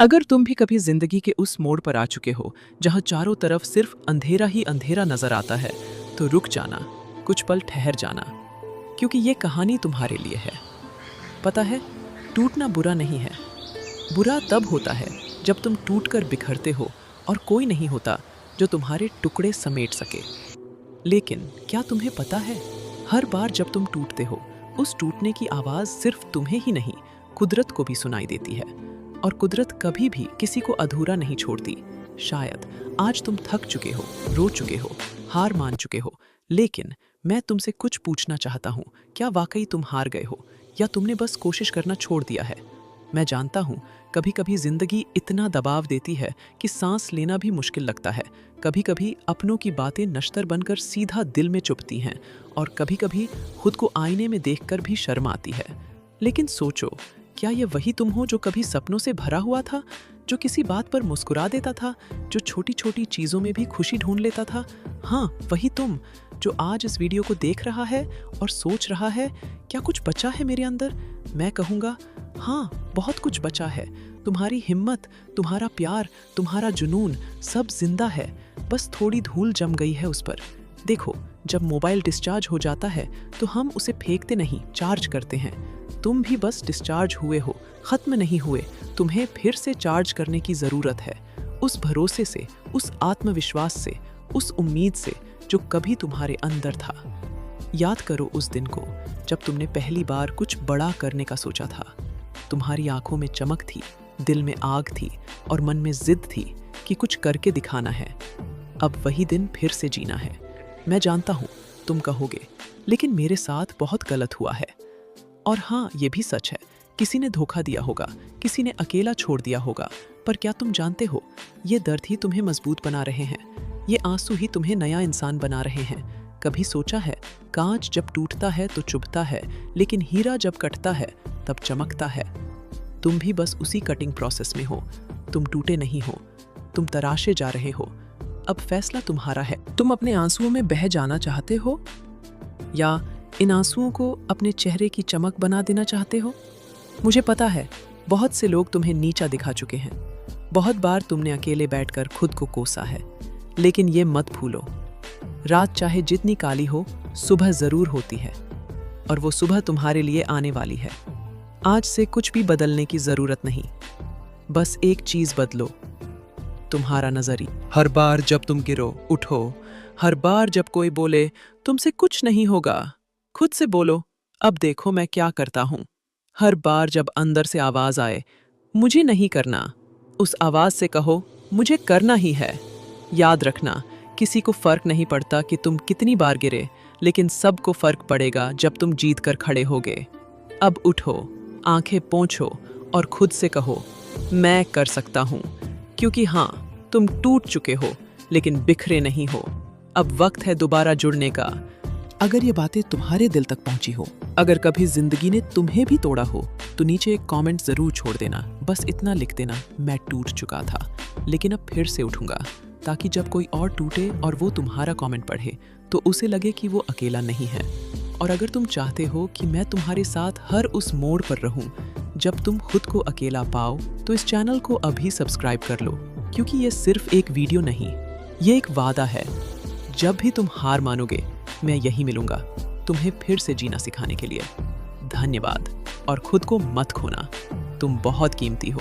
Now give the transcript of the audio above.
अगर तुम भी कभी जिंदगी के उस मोड़ पर आ चुके हो जहां चारों तरफ सिर्फ अंधेरा ही अंधेरा नजर आता है, तो रुक जाना, कुछ पल ठहर जाना, क्योंकि ये कहानी तुम्हारे लिए है। पता है, टूटना बुरा नहीं है। बुरा तब होता है जब तुम टूटकर बिखरते हो और कोई नहीं होता जो तुम्हारे टुकड़े समेट सके। लेकिन क्या तुम्हें पता है, हर बार जब तुम टूटते हो, उस टूटने की आवाज़ सिर्फ तुम्हें ही नहीं, कुदरत को भी सुनाई देती है। और कुदरत कभी भी किसी को अधूरा नहीं छोड़ती। शायद आज तुम थक चुके हो, रो चुके हो, हार मान चुके हो, लेकिन मैं तुमसे कुछ पूछना चाहता हूँ। क्या वाकई तुम हार गए हो, या तुमने बस कोशिश करना छोड़ दिया है? मैं जानता हूँ, कभी कभी जिंदगी इतना दबाव देती है कि सांस लेना भी मुश्किल लगता है। कभी कभी अपनों की बातें नश्तर बनकर सीधा दिल में चुभती हैं, और कभी कभी खुद को आईने में देखकर भी शर्म आती है। लेकिन सोचो, क्या ये वही तुम हो जो कभी सपनों से भरा हुआ था, जो किसी बात पर मुस्कुरा देता था, जो छोटी छोटी चीज़ों में भी खुशी ढूंढ लेता था? हाँ, वही तुम जो आज इस वीडियो को देख रहा है और सोच रहा है, क्या कुछ बचा है मेरे अंदर? मैं कहूँगा, हाँ, बहुत कुछ बचा है। तुम्हारी हिम्मत, तुम्हारा प्यार, तुम्हारा जुनून, सब जिंदा है, बस थोड़ी धूल जम गई है उस पर। देखो, जब मोबाइल डिस्चार्ज हो जाता है तो हम उसे फेंकते नहीं, चार्ज करते हैं। तुम भी बस डिस्चार्ज हुए हो, खत्म नहीं हुए। तुम्हें फिर से चार्ज करने की ज़रूरत है, उस भरोसे से, उस आत्मविश्वास से, उस उम्मीद से जो कभी तुम्हारे अंदर था। याद करो उस दिन को जब तुमने पहली बार कुछ बड़ा करने का सोचा था। तुम्हारी आंखों में चमक थी, दिल में आग थी, और मन में जिद थी कि कुछ करके दिखाना है। अब वही दिन फिर से जीना है। मैं जानता हूँ तुम कहोगे, लेकिन मेरे साथ बहुत गलत हुआ है। और हाँ, ये भी सच है, किसी ने धोखा दिया होगा, किसी ने अकेला छोड़ दिया होगा। पर क्या तुम जानते हो, ये दर्द ही तुम्हें मजबूत बना रहे हैं, ये आंसू ही तुम्हें नया इंसान बना रहे हैं। कभी सोचा है, कांच जब टूटता है तो चुभता है, लेकिन हीरा जब कटता है तब चमकता है। तुम भी बस उसी कटिंग प्रोसेस में हो। तुम टूटे नहीं हो, तुम तराशे जा रहे हो। अब फैसला तुम्हारा है। तुम अपने आंसुओं में बह जाना चाहते हो, या इन आंसुओं को अपने चेहरे की चमक बना देना चाहते हो? मुझे पता है, बहुत से लोग तुम्हें नीचा दिखा चुके हैं। बहुत बार तुमने अकेले बैठकर खुद को कोसा है। लेकिन ये मत भूलो, रात चाहे जितनी काली हो, सुबह जरूर होती है, और वो सुबह तुम्हारे लिए आने वाली है। आज से कुछ भी बदलने की जरूरत नहीं, बस एक चीज बदलो, तुम्हारा नजरिया। हर बार जब तुम गिरो, उठो। हर बार जब कोई बोले तुमसे कुछ नहीं होगा, खुद से बोलो, अब देखो मैं क्या करता हूँ। हर बार जब अंदर से आवाज आए, मुझे नहीं करना, उस आवाज से कहो, मुझे करना ही है। याद रखना, किसी को फर्क नहीं पड़ता कि तुम कितनी बार गिरे, लेकिन सबको फर्क पड़ेगा जब तुम जीत कर खड़े होगे। अब उठो, आंखें पोंछो और खुद से कहो, मैं कर सकता हूँ। क्योंकि हाँ, तुम टूट चुके हो, लेकिन बिखरे नहीं हो। अब वक्त है दोबारा जुड़ने का। अगर ये बातें तुम्हारे दिल तक पहुंची हो, अगर कभी जिंदगी ने तुम्हें भी तोड़ा हो, तो नीचे एक कमेंट जरूर छोड़ देना। बस इतना लिख देना, मैं टूट चुका था, लेकिन अब फिर से उठूंगा, ताकि जब कोई और टूटे और वो तुम्हारा कमेंट पढ़े तो उसे लगे कि वो अकेला नहीं है। और अगर तुम चाहते हो कि मैं तुम्हारे साथ हर उस मोड़ पर रहूं जब तुम खुद को अकेला पाओ, तो इस चैनल को अभी सब्सक्राइब कर लो, क्योंकि ये सिर्फ एक वीडियो नहीं, ये एक वादा है। जब भी तुम हार मानोगे, मैं यही मिलूंगा तुम्हें फिर से जीना सिखाने के लिए। धन्यवाद, और खुद को मत खोना, तुम बहुत कीमती हो।